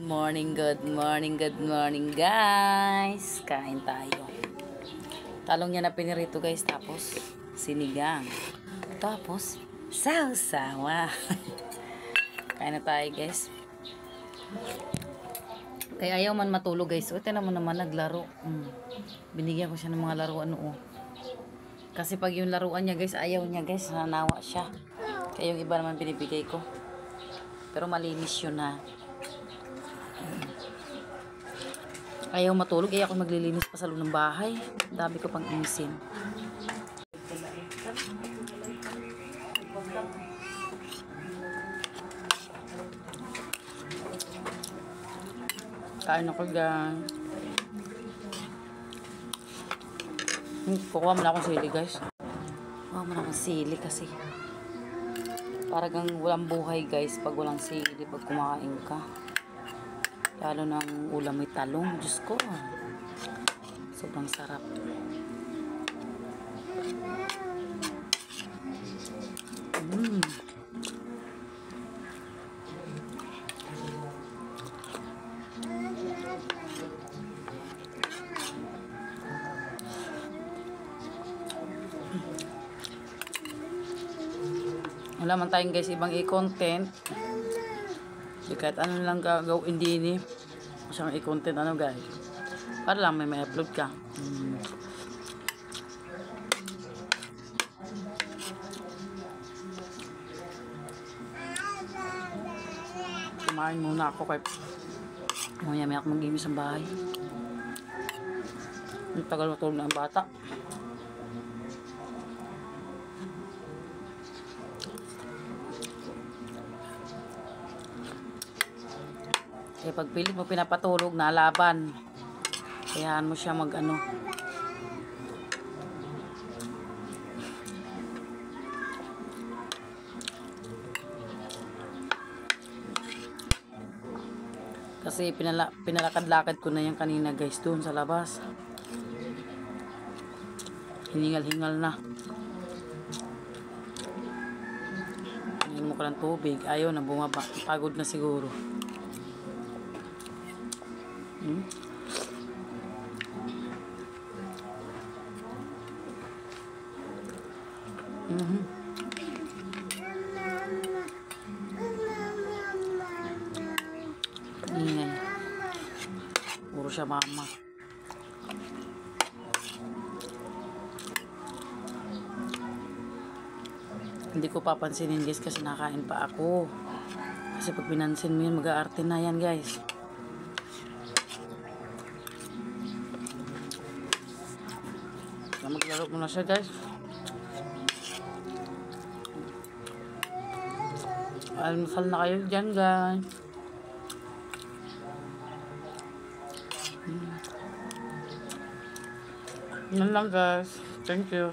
Good morning guys. Kain tayo. Talong niya na pinirito guys, tapos sinigang. Tapos sausawa. Kain na tayo guys. Kaya ayaw man matulog guys. O, ito naman naglaro. Binigyan ko siya ng mga laruan Kasi pag yung laruan niya guys, ayaw niya guys. Nanawa siya. Kaya yung iba naman binibigay ko. Pero malinis yun na. Ayaw matulog, kaya ako maglilinis pa sa loob ng bahay. Dami ko pang inisin. Kain ako dyan. Kukuha mo na akong sili guys. Kukuha mo na akong sili kasi parang walang buhay guys pag walang sili pag kumakain ka. Lalo ng ulam may talong. Diyos ko. Sobrang sarap. Wala man tayong guys ibang i-content. Di kahit ano lang gagawin din siyang i-content guys. Para lang may upload ka. Kumain muna ako kay may ako mag-imis sa bahay. Ang tagal matulog na ang bata. Kaya pag pilit mo pinapatulog, nalaban. Kayaan mo siya mag-ano. Kasi pinalakad-lakad ko na yan kanina guys doon sa labas. Hiningal-hingal na. Hingin mo ka ng tubig. Ayaw na bumaba. Pagod na siguro. Ingay. Puro siya mama. Hindi ko papansinin guys kasi nakain pa ako. Kasi pag pinansin mo yun, mag-aarte na yan guys. Maglaro muna siya guys. Almusal na kayo dyan guys. Yan lang guys. Thank you.